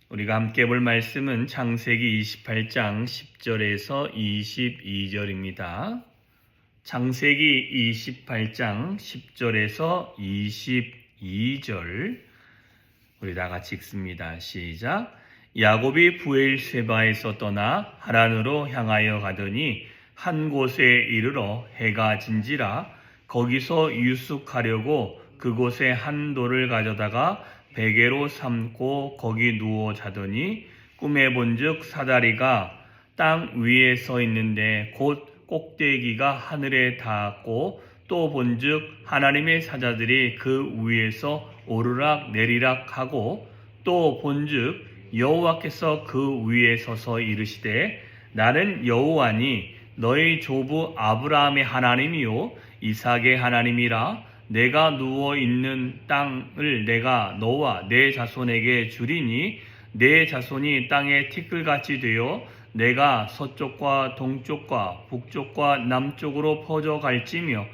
우리가 함께 볼 말씀은 창세기 28장 10절에서 22절입니다. 창세기 28장 10절에서 22절 우리 다 같이 읽습니다. 시작. 야곱이 브엘세바에서 떠나 하란으로 향하여 가더니 한 곳에 이르러 해가 진지라 거기서 유숙하려고 그곳에 한 돌을 가져다가 베개로 삼고 거기 누워 자더니 꿈에 본즉 사다리가 땅 위에 서 있는데 곧 꼭대기가 하늘에 닿았고 또 본즉 하나님의 사자들이 그 위에서 오르락 내리락 하고 또 본즉 여호와께서 그 위에 서서 이르시되 나는 여호와니 너희 조부 아브라함의 하나님이요 이삭의 하나님이라. 내가 누워 있는 땅을 내가 너와 내 자손에게 주리니 내 자손이 땅의 티끌같이 되어 내가 서쪽과 동쪽과 북쪽과 남쪽으로 퍼져갈지며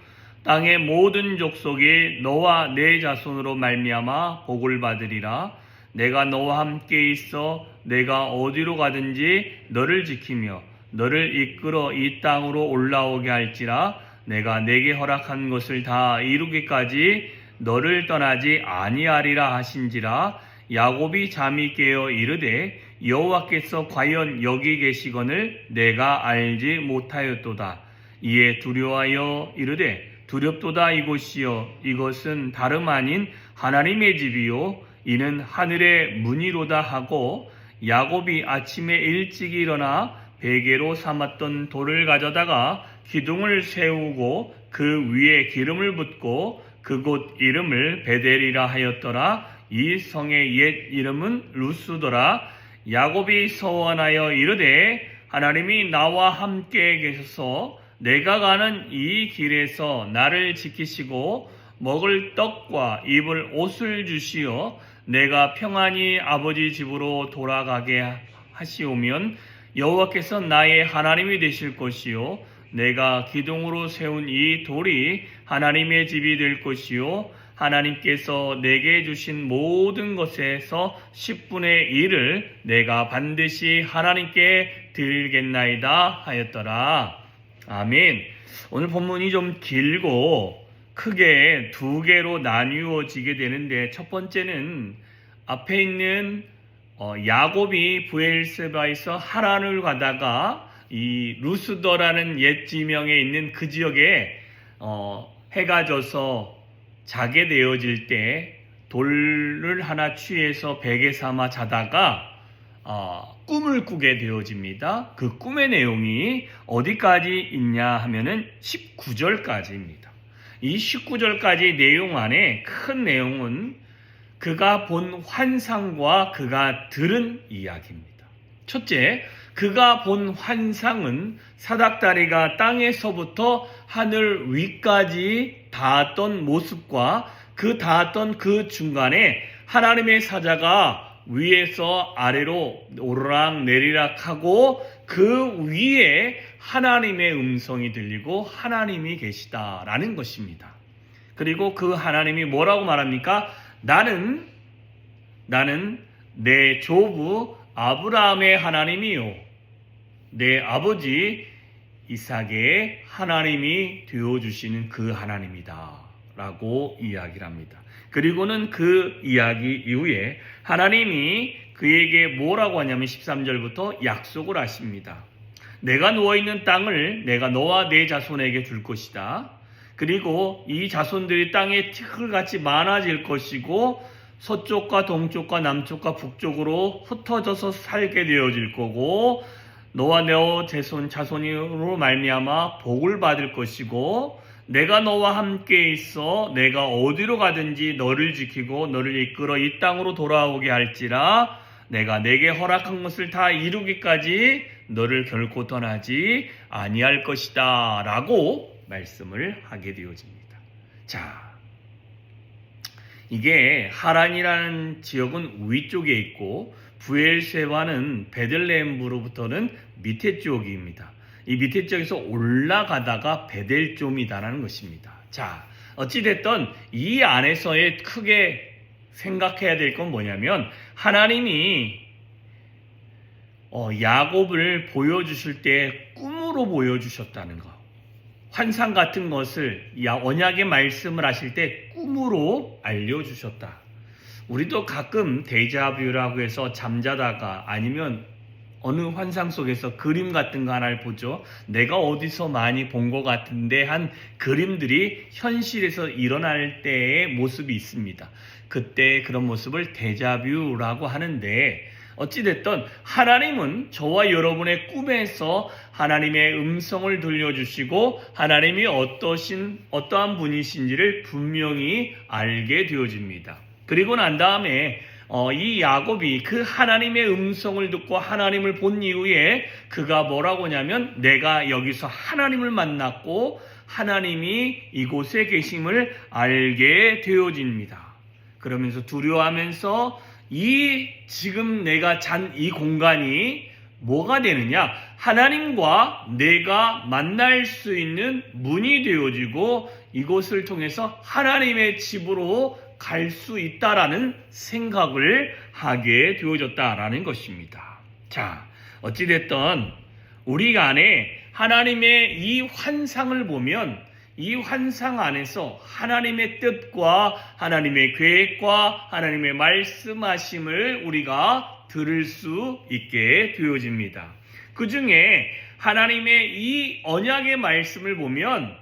땅의 모든 족속이 너와 내 자손으로 말미암아 복을 받으리라. 내가 너와 함께 있어 내가 어디로 가든지 너를 지키며 너를 이끌어 이 땅으로 올라오게 할지라. 내가 내게 허락한 것을 다 이루기까지 너를 떠나지 아니하리라 하신지라. 야곱이 잠이 깨어 이르되 여호와께서 과연 여기 계시거늘 내가 알지 못하였도다. 이에 두려워하여 이르되 두렵도다. 이곳이여 이것은 다름 아닌 하나님의 집이요 이는 하늘의 문이로다 하고 야곱이 아침에 일찍 일어나 베개로 삼았던 돌을 가져다가 기둥을 세우고 그 위에 기름을 붓고 그곳 이름을 베델이라 하였더라. 이 성의 옛 이름은 루스더라. 야곱이 서원하여 이르되 하나님이 나와 함께 계셔서 내가 가는 이 길에서 나를 지키시고 먹을 떡과 입을 옷을 주시어 내가 평안히 아버지 집으로 돌아가게 하시오면 여호와께서 나의 하나님이 되실 것이요 내가 기둥으로 세운 이 돌이 하나님의 집이 될 것이요 하나님께서 내게 주신 모든 것에서 10분의 1을 내가 반드시 하나님께 드리겠나이다 하였더라. 아멘. 오늘 본문이 좀 길고 크게 두 개로 나뉘어지게 되는데 첫 번째는 앞에 있는 야곱이 브엘세바에서 하란을 가다가 이 루스더라는 옛 지명에 있는 그 지역에 해가 져서 자게 되어질 때 돌을 하나 취해서 베개 삼아 자다가 꿈을 꾸게 되어집니다. 그 꿈의 내용이 어디까지 있냐 하면은 19절까지입니다. 이 19절까지 내용 안에 큰 내용은 그가 본 환상과 그가 들은 이야기입니다. 첫째, 그가 본 환상은 사닥다리가 땅에서부터 하늘 위까지 닿았던 모습과 그 닿았던 그 중간에 하나님의 사자가 위에서 아래로 오르락 내리락 하고 그 위에 하나님의 음성이 들리고 하나님이 계시다라는 것입니다. 그리고 그 하나님이 뭐라고 말합니까? 나는 내 조부 아브라함의 하나님이요 내 아버지 이삭의 하나님이 되어주시는 그 하나님이다 라고 이야기를 합니다. 그리고는 그 이야기 이후에 하나님이 그에게 뭐라고 하냐면 13절부터 약속을 하십니다. 내가 누워있는 땅을 내가 너와 내 자손에게 줄 것이다. 그리고 이 자손들이 땅에 티끌같이 많아질 것이고 서쪽과 동쪽과 남쪽과 북쪽으로 흩어져서 살게 되어질 거고 너와 내 자손으로 말미암아 복을 받을 것이고 내가 너와 함께 있어 내가 어디로 가든지 너를 지키고 너를 이끌어 이 땅으로 돌아오게 할지라. 내가 내게 허락한 것을 다 이루기까지 너를 결코 떠나지 아니할 것이다 라고 말씀을 하게 되어집니다. 자, 이게 하란이라는 지역은 위쪽에 있고 브엘세바는 베들레헴으로부터는 밑에 쪽입니다. 이 밑에 쪽에서 올라가다가 베델좀이다라는 것입니다. 자, 어찌됐든 이 안에서의 크게 생각해야 될 건 뭐냐면 하나님이 야곱을 보여주실 때 꿈으로 보여주셨다는 거. 환상 같은 것을 언약의 말씀을 하실 때 꿈으로 알려주셨다. 우리도 가끔 데자뷰라고 해서 잠자다가 아니면 어느 환상 속에서 그림 같은 거 하나를 보죠. 내가 어디서 많이 본 것 같은데 한 그림들이 현실에서 일어날 때의 모습이 있습니다. 그때 그런 모습을 데자뷰라고 하는데 어찌됐든 하나님은 저와 여러분의 꿈에서 하나님의 음성을 들려주시고 하나님이 어떠한 분이신지를 분명히 알게 되어집니다. 그리고 난 다음에 이 야곱이 그 하나님의 음성을 듣고 하나님을 본 이후에 그가 뭐라고 하냐면 내가 여기서 하나님을 만났고 하나님이 이곳에 계심을 알게 되어집니다. 그러면서 두려워하면서 지금 내가 잔 이 공간이 뭐가 되느냐? 하나님과 내가 만날 수 있는 문이 되어지고 이곳을 통해서 하나님의 집으로 갈 수 있다라는 생각을 하게 되어졌다라는 것입니다. 자, 어찌됐든 우리 안에 하나님의 이 환상을 보면 이 환상 안에서 하나님의 뜻과 하나님의 계획과 하나님의 말씀하심을 우리가 들을 수 있게 되어집니다. 그 중에 하나님의 이 언약의 말씀을 보면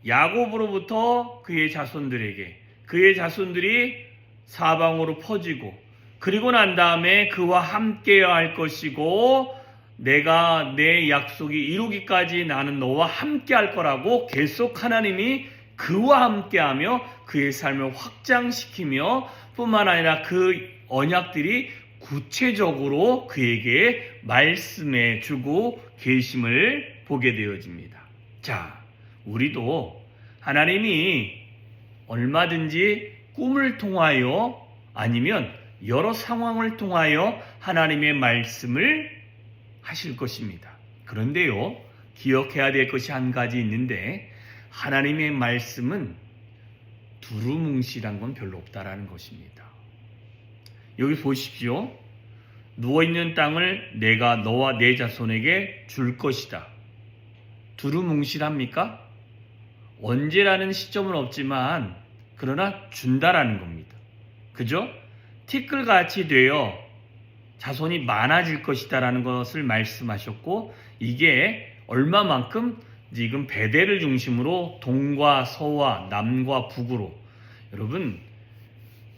야곱으로부터 그의 자손들에게 그의 자손들이 사방으로 퍼지고 그리고 난 다음에 그와 함께해야 할 것이고 내가 내 약속이 이루기까지 나는 너와 함께 할 거라고 계속 하나님이 그와 함께하며 그의 삶을 확장시키며 뿐만 아니라 그 언약들이 구체적으로 그에게 말씀해 주고 계심을 보게 되어집니다. 자, 우리도 하나님이 얼마든지 꿈을 통하여 아니면 여러 상황을 통하여 하나님의 말씀을 하실 것입니다. 그런데요, 기억해야 될 것이 한 가지 있는데 하나님의 말씀은 두루뭉실한 건 별로 없다라는 것입니다. 여기 보십시오. 누워있는 땅을 내가 너와 내 자손에게 줄 것이다. 두루뭉실합니까? 언제라는 시점은 없지만 그러나 준다라는 겁니다. 그죠? 티끌같이 되어 자손이 많아질 것이다라는 것을 말씀하셨고 이게 얼마만큼 지금 베델을 중심으로 동과 서와 남과 북으로 여러분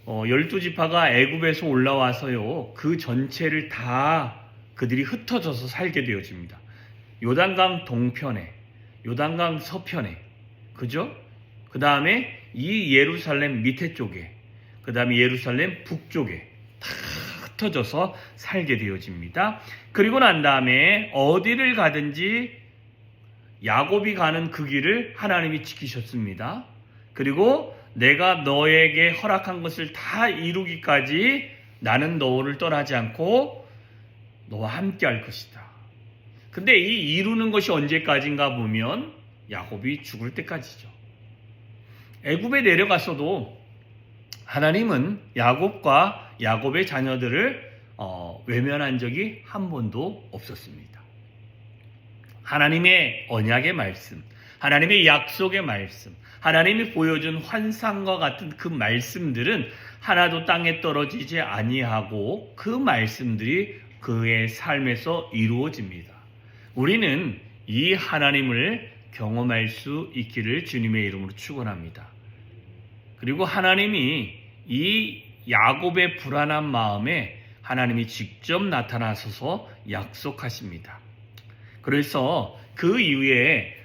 12지파가 애굽에서 올라와서요 그 전체를 다 그들이 흩어져서 살게 되어집니다. 요단강 동편에 요단강 서편에 그죠? 그 다음에 이 예루살렘 밑에 쪽에 그 다음에 예루살렘 북쪽에 다 흩어져서 살게 되어집니다. 그리고 난 다음에 어디를 가든지 야곱이 가는 그 길을 하나님이 지키셨습니다. 그리고 내가 너에게 허락한 것을 다 이루기까지 나는 너를 떠나지 않고 너와 함께 할 것이다. 근데 이 이루는 것이 언제까지인가 보면 야곱이 죽을 때까지죠. 애굽에 내려갔어도 하나님은 야곱과 야곱의 자녀들을 외면한 적이 한 번도 없었습니다. 하나님의 언약의 말씀, 하나님의 약속의 말씀, 하나님이 보여준 환상과 같은 그 말씀들은 하나도 땅에 떨어지지 아니하고 그 말씀들이 그의 삶에서 이루어집니다. 우리는 이 하나님을 경험할 수 있기를 주님의 이름으로 축원합니다. 그리고 하나님이 이 야곱의 불안한 마음에 하나님이 직접 나타나셔서 약속하십니다. 그래서 그 이후에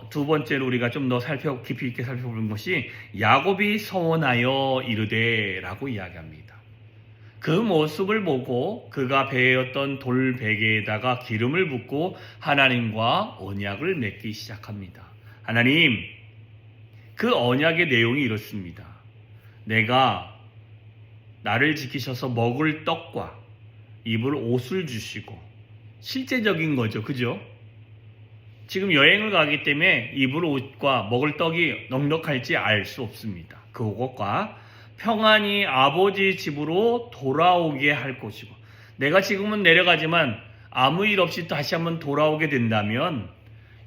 두 번째로 우리가 좀 더 깊이 있게 살펴보는 것이 야곱이 서원하여 이르되라고 이야기합니다. 그 모습을 보고 그가 베었던 돌베개에다가 기름을 붓고 하나님과 언약을 맺기 시작합니다. 하나님, 그 언약의 내용이 이렇습니다. 내가 나를 지키셔서 먹을 떡과 입을 옷을 주시고 실제적인 거죠. 그죠? 지금 여행을 가기 때문에 입을 옷과 먹을 떡이 넉넉할지 알 수 없습니다. 그것과 평안히 아버지 집으로 돌아오게 할 것이고, 내가 지금은 내려가지만 아무 일 없이 다시 한번 돌아오게 된다면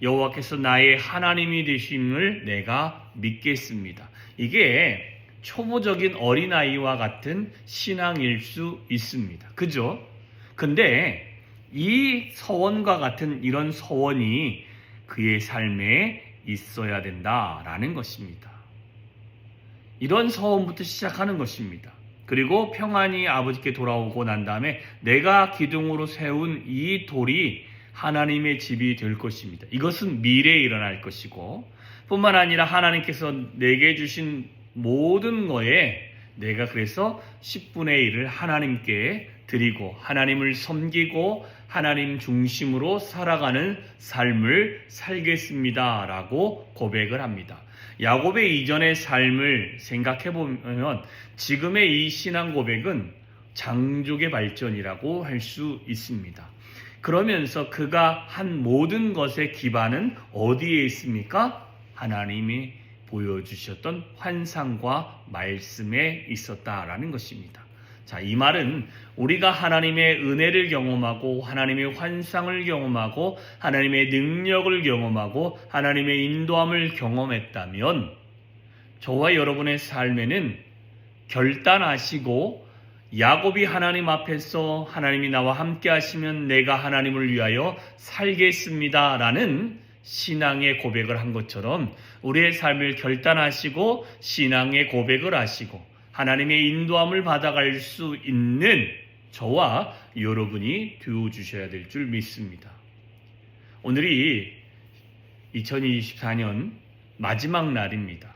여호와께서 나의 하나님이 되심을 내가 믿겠습니다. 이게 초보적인 어린아이와 같은 신앙일 수 있습니다. 그죠? 근데 이 서원과 같은 이런 서원이 그의 삶에 있어야 된다라는 것입니다. 이런 서원부터 시작하는 것입니다. 그리고 평안히 아버지께 돌아오고 난 다음에 내가 기둥으로 세운 이 돌이 하나님의 집이 될 것입니다. 이것은 미래에 일어날 것이고, 뿐만 아니라 하나님께서 내게 주신 모든 거에 내가 그래서 10분의 1을 하나님께 드리고 하나님을 섬기고 하나님 중심으로 살아가는 삶을 살겠습니다 라고 고백을 합니다. 야곱의 이전의 삶을 생각해 보면 지금의 이 신앙 고백은 장족의 발전이라고 할 수 있습니다. 그러면서 그가 한 모든 것의 기반은 어디에 있습니까? 하나님이 보여주셨던 환상과 말씀에 있었다라는 것입니다. 자, 이 말은 우리가 하나님의 은혜를 경험하고 하나님의 환상을 경험하고 하나님의 능력을 경험하고 하나님의 인도함을 경험했다면 저와 여러분의 삶에는 결단하시고 야곱이 하나님 앞에서 하나님이 나와 함께 하시면 내가 하나님을 위하여 살겠습니다 라는 신앙의 고백을 한 것처럼 우리의 삶을 결단하시고 신앙의 고백을 하시고 하나님의 인도함을 받아갈 수 있는 저와 여러분이 되어주셔야 될 줄 믿습니다. 오늘이 2024년 마지막 날입니다.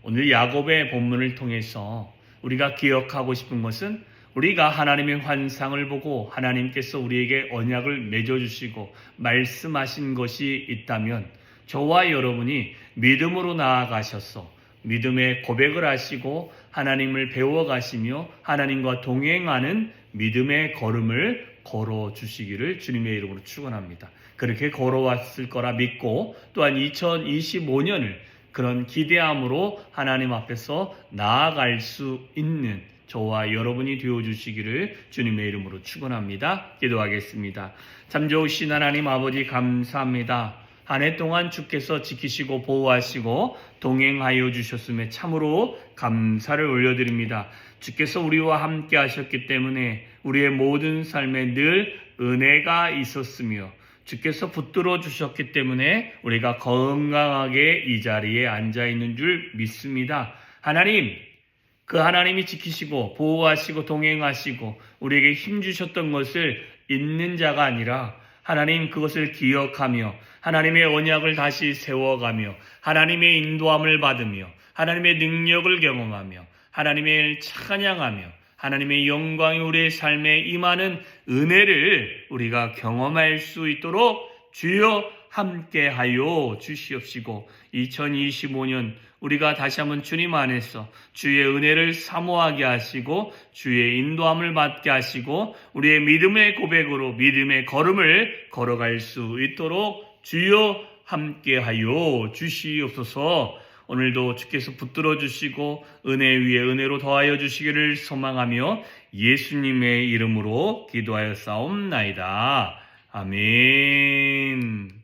오늘 야곱의 본문을 통해서 우리가 기억하고 싶은 것은 우리가 하나님의 환상을 보고 하나님께서 우리에게 언약을 맺어주시고 말씀하신 것이 있다면 저와 여러분이 믿음으로 나아가셔서 믿음의 고백을 하시고 하나님을 배워가시며 하나님과 동행하는 믿음의 걸음을 걸어주시기를 주님의 이름으로 축원합니다. 그렇게 걸어왔을 거라 믿고 또한 2025년을 그런 기대함으로 하나님 앞에서 나아갈 수 있는 저와 여러분이 되어주시기를 주님의 이름으로 축원합니다. 기도하겠습니다. 참 좋으신 하나님 아버지 감사합니다. 한 해 동안 주께서 지키시고 보호하시고 동행하여 주셨음에 참으로 감사를 올려드립니다. 주께서 우리와 함께 하셨기 때문에 우리의 모든 삶에 늘 은혜가 있었으며 주께서 붙들어 주셨기 때문에 우리가 건강하게 이 자리에 앉아 있는 줄 믿습니다. 하나님, 그 하나님이 지키시고 보호하시고 동행하시고 우리에게 힘 주셨던 것을 잊는 자가 아니라 하나님 그것을 기억하며 하나님의 언약을 다시 세워가며 하나님의 인도함을 받으며 하나님의 능력을 경험하며 하나님의 찬양하며 하나님의 영광이 우리의 삶에 임하는 은혜를 우리가 경험할 수 있도록 주여 함께하여 주시옵시고 2025년 우리가 다시 한번 주님 안에서 주의 은혜를 사모하게 하시고 주의 인도함을 받게 하시고 우리의 믿음의 고백으로 믿음의 걸음을 걸어갈 수 있도록 주여 함께하여 주시옵소서. 오늘도 주께서 붙들어 주시고 은혜 위에 은혜로 더하여 주시기를 소망하며 예수님의 이름으로 기도하여 싸움나이다. 아멘.